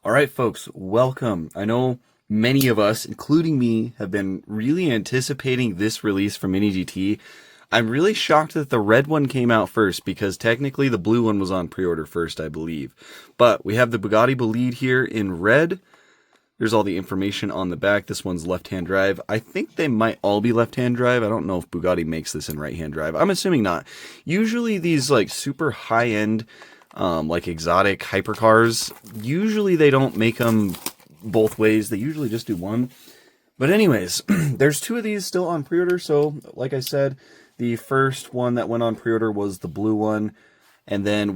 All right, folks, welcome. I know many of us, including me, have been really anticipating this release from Mini GT. I'm really shocked that the red one came out first because technically the blue one was on pre-order first, I believe. But we have the Bugatti Bolide here in red. There's all the information on the back. This one's left-hand drive. I think they might all be left-hand drive. I don't know if Bugatti makes this in right-hand drive. I'm assuming not. Usually these like super high-end like exotic hypercars, usually they don't make them both ways. They usually just do one. But anyways, there's two of these still on pre-order. So like I said, the first one that went on pre-order was the blue one, and then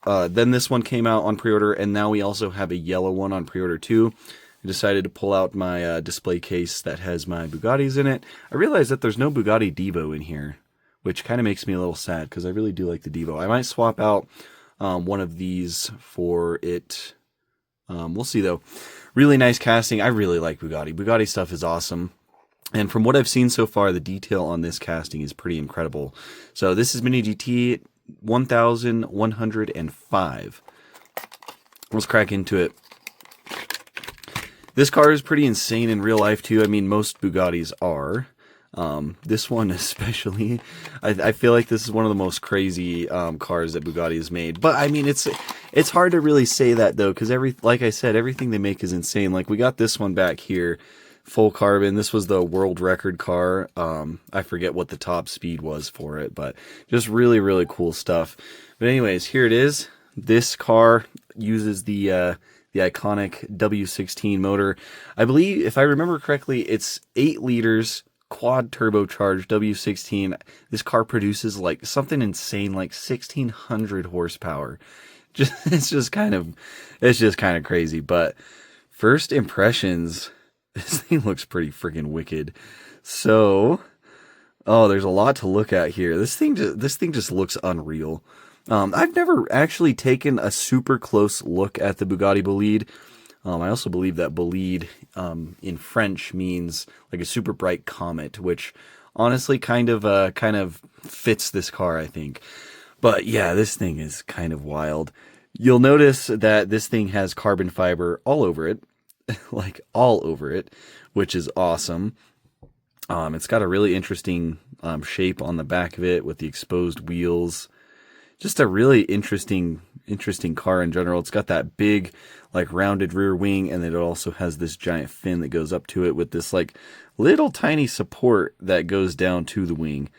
then this one came out on pre-order, and now we also have a yellow one on pre-order too. I decided to pull out my display case that has my Bugattis in it. I realized that there's no Bugatti Devo in here, which kind of makes me a little sad because I really do like the Devo. I might swap out one of these for it. We'll see though. Really nice casting. I really like Bugatti. Bugatti stuff is awesome. And from what I've seen so far, the detail on this casting is pretty incredible. So this is Mini GT 1105. Let's crack into it. This car is pretty insane in real life too. I mean, most Bugattis are. This one especially, I feel like this is one of the most crazy cars that Bugatti has made. But I mean, it's hard to really say that though, because like I said, everything they make is insane. Like we got this one back here, full carbon. This was the world record car. I forget what the top speed was for it, but just really, really cool stuff. But anyways, here it is. This car uses the iconic W16 motor. I believe, if I remember correctly, it's 8 liters. Quad turbocharged W16. This car produces like something insane, like 1600 horsepower. It's just kind of crazy. But first impressions, this thing looks pretty freaking wicked. So, there's a lot to look at here. This thing just looks unreal. I've never actually taken a super close look at the Bugatti Bolide. I also believe that bolide in French means like a super bright comet, which honestly kind of fits this car, I think. But yeah, this thing is kind of wild. You'll notice that this thing has carbon fiber all over it, like all over it, which is awesome. It's got a really interesting shape on the back of it with the exposed wheels. Just a really interesting car in general. It's got that big, like rounded rear wing, and then it also has this giant fin that goes up to it with this like little tiny support that goes down to the wing.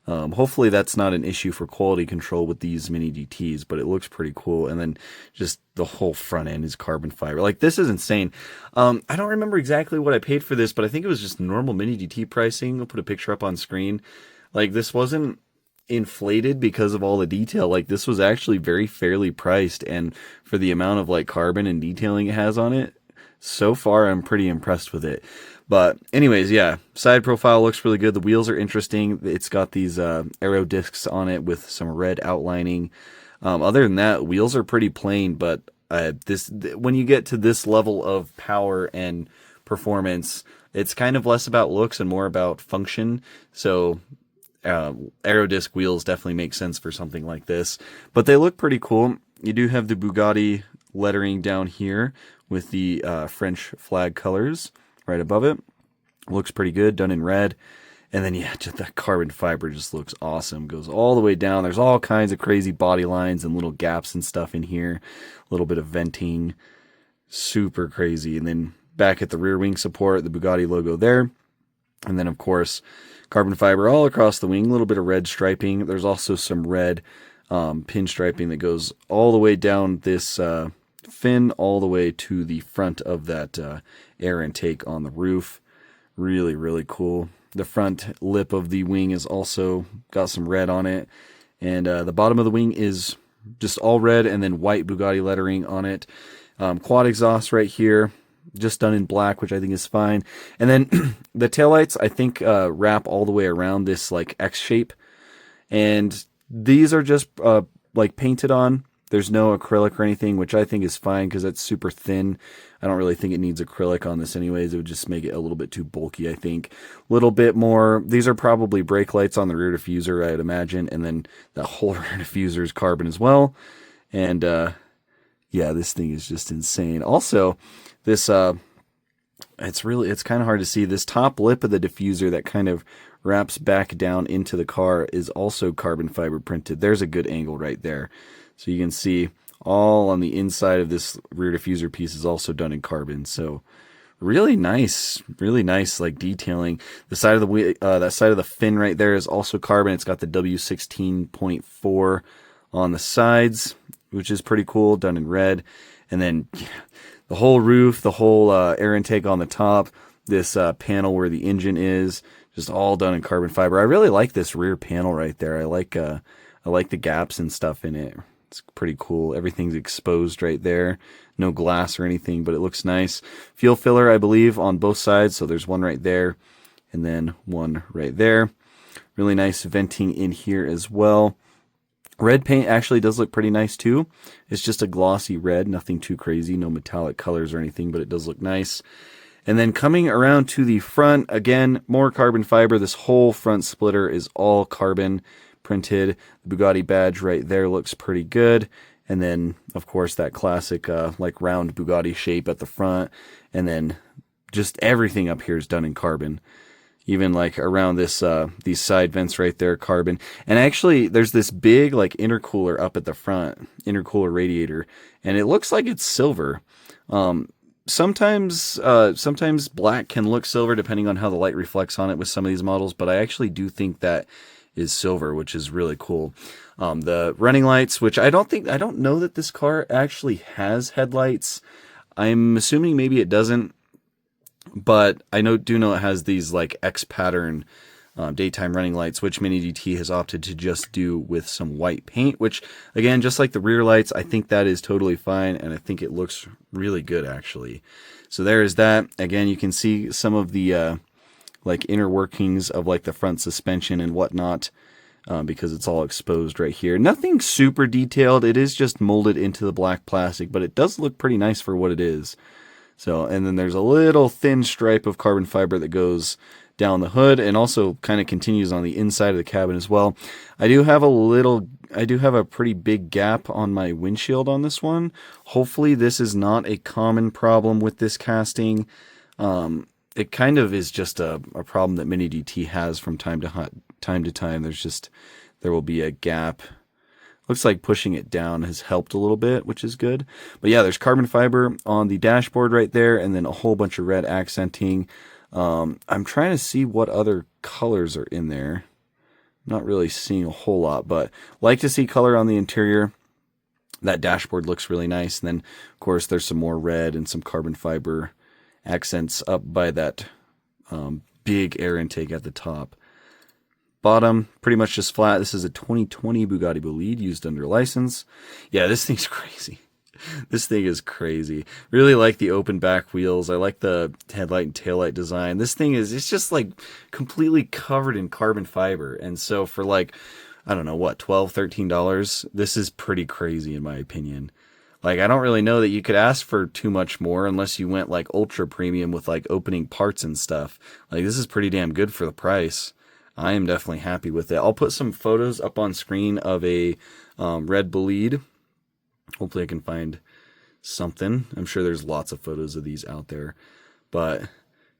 Hopefully that's not an issue for quality control with these Mini GTs, but it looks pretty cool. And then just the whole front end is carbon fiber. Like this is insane. I don't remember exactly what I paid for this, but I think it was just normal Mini GT pricing. I'll put a picture up on screen. Like this wasn't inflated because of all the detail. Like this was actually very fairly priced, and for the amount of like carbon and detailing it has on it, so far I'm pretty impressed with it. But anyways, yeah, side profile looks really good. The wheels are interesting. It's got these aero discs on it with some red outlining. Other than that, wheels are pretty plain, but when you get to this level of power and performance, it's kind of less about looks and more about function. So aero disc wheels definitely make sense for something like this, but they look pretty cool. You do have the Bugatti lettering down here with the French flag colors right above it. Looks pretty good, done in red. And then yeah, just that carbon fiber just looks awesome. Goes all the way down. There's all kinds of crazy body lines and little gaps and stuff in here. A little bit of venting. Super crazy. And then back at the rear wing support, the Bugatti logo there. And then of course, carbon fiber all across the wing, a little bit of red striping. There's also some red pinstriping that goes all the way down this fin, all the way to the front of that air intake on the roof. Really, really cool. The front lip of the wing is also got some red on it. And the bottom of the wing is just all red and then white Bugatti lettering on it. Quad exhaust right here. Just done in black, which I think is fine. And then the taillights, I think, wrap all the way around this like X shape. And these are just like painted on. There's no acrylic or anything, which I think is fine because it's super thin. I don't really think it needs acrylic on this anyways. It would just make it a little bit too bulky, I think. A little bit more. These are probably brake lights on the rear diffuser, I'd imagine. And then the whole rear diffuser is carbon as well. And Yeah, this thing is just insane. Also, this it's kind of hard to see. This top lip of the diffuser that kind of wraps back down into the car is also carbon fiber printed. There's a good angle right there. So you can see all on the inside of this rear diffuser piece is also done in carbon. So really nice like detailing. The side of the that side of the fin right there is also carbon. It's got the W16.4 on the sides, which is pretty cool, done in red. And then the whole roof, the whole air intake on the top, this panel where the engine is, just all done in carbon fiber. I really like this rear panel right there. I like the gaps and stuff in it. It's pretty cool. Everything's exposed right there. No glass or anything, but it looks nice. Fuel filler, I believe, on both sides. So there's one right there and then one right there. Really nice venting in here as well. Red paint actually does look pretty nice too. It's just a glossy red, nothing too crazy, no metallic colors or anything, but it does look nice. And then coming around to the front, again, more carbon fiber. This whole front splitter is all carbon printed. The Bugatti badge right there looks pretty good. And then, of course, that classic like round Bugatti shape at the front. And then just everything up here is done in carbon. Even like around this these side vents right there, carbon. And actually, there's this big like intercooler up at the front, intercooler radiator, and it looks like it's silver. Sometimes black can look silver depending on how the light reflects on it with some of these models, but I actually do think that is silver, which is really cool. The running lights, which I don't know that this car actually has headlights. I'm assuming maybe it doesn't. But I do know it has these like X pattern daytime running lights, which Mini GT has opted to just do with some white paint, which again, just like the rear lights, I think that is totally fine. And I think it looks really good actually. So there is that. Again, you can see some of the like inner workings of like the front suspension and whatnot because it's all exposed right here. Nothing super detailed. It is just molded into the black plastic, but it does look pretty nice for what it is. So, and then there's a little thin stripe of carbon fiber that goes down the hood and also kind of continues on the inside of the cabin as well. I do have a pretty big gap on my windshield on this one. Hopefully this is not a common problem with this casting. It kind of is just a problem that Mini GT has from time to time. There will be a gap. Looks like pushing it down has helped a little bit, which is good. But yeah, there's carbon fiber on the dashboard right there, and then a whole bunch of red accenting. I'm trying to see what other colors are in there. Not really seeing a whole lot, but like to see color on the interior. That dashboard looks really nice. And then, of course, there's some more red and some carbon fiber accents up by that big air intake at the top. Bottom, pretty much just flat. This is a 2020 Bugatti Bolide used under license. Yeah, this thing's crazy. This thing is crazy. Really like the open back wheels. I like the headlight and taillight design. This thing it's just like completely covered in carbon fiber. And so for like, I don't know what, $12, $13, this is pretty crazy in my opinion. Like, I don't really know that you could ask for too much more unless you went like ultra premium with like opening parts and stuff. Like, this is pretty damn good for the price. I am definitely happy with it. I'll put some photos up on screen of a red Bolide. Hopefully I can find something. I'm sure there's lots of photos of these out there. But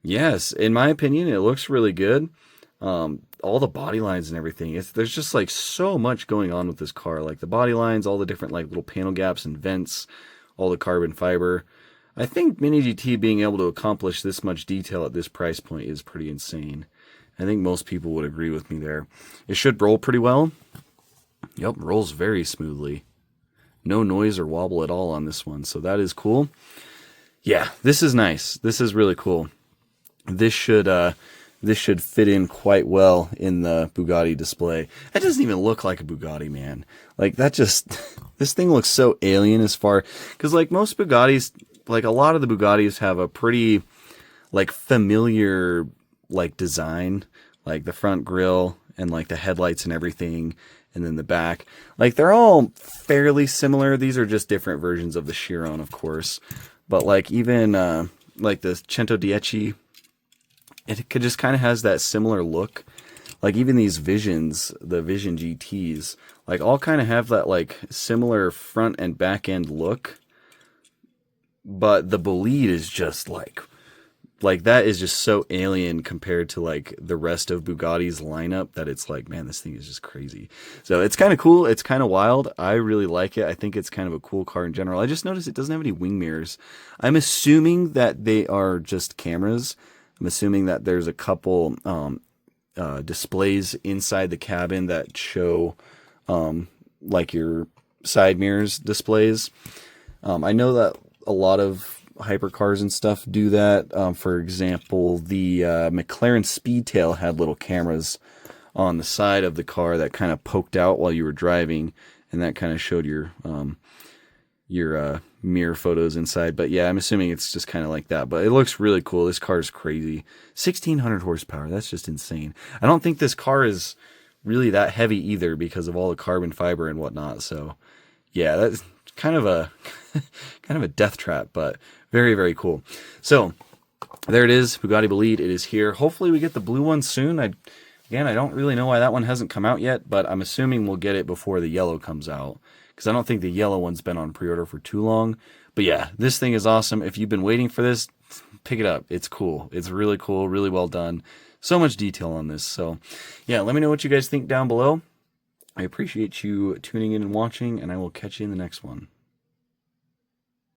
yes, in my opinion, it looks really good. All the body lines and everything. There's just like so much going on with this car. Like the body lines, all the different like little panel gaps and vents, all the carbon fiber. I think Mini GT being able to accomplish this much detail at this price point is pretty insane. I think most people would agree with me there. It should roll pretty well. Yep, rolls very smoothly. No noise or wobble at all on this one, so that is cool. Yeah, this is nice. This is really cool. This should fit in quite well in the Bugatti display. That doesn't even look like a Bugatti, man. Like that this thing looks so alien as far, because like most Bugattis, like a lot of the Bugattis have a pretty like familiar like design, like the front grille and like the headlights and everything, and then the back. Like they're all fairly similar. These are just different versions of the Chiron, of course. But like even like the Cento Dieci, it could just kind of has that similar look. Like even these Visions, the Vision GTs, like all kind of have that like similar front and back end look. but the Bolide is just like that is just so alien compared to like the rest of Bugatti's lineup that it's like, man, this thing is just crazy. So it's kind of cool. It's kind of wild. I really like it. I think it's kind of a cool car in general. I just noticed it doesn't have any wing mirrors. I'm assuming that they are just cameras. I'm assuming that there's a couple displays inside the cabin that show like your side mirrors displays. I know that a lot of hypercars and stuff do that. For example, the McLaren Speedtail had little cameras on the side of the car that kind of poked out while you were driving, and that kind of showed your mirror photos inside. But yeah, I'm assuming it's just kind of like that. But it looks really cool. This car is crazy. 1,600 horsepower. That's just insane. I don't think this car is really that heavy either because of all the carbon fiber and whatnot. So yeah, that's kind of a death trap, but very, very cool. So there it is, Bugatti Bolide. It is here. Hopefully we get the blue one soon. I don't really know why that one hasn't come out yet, but I'm assuming we'll get it before the yellow comes out, because I don't think the yellow one's been on pre-order for too long. But yeah, this thing is awesome. If you've been waiting for this, pick it up. It's cool. It's really cool, really well done. So much detail on this. So yeah, let me know what you guys think down below. I appreciate you tuning in and watching, and I will catch you in the next one.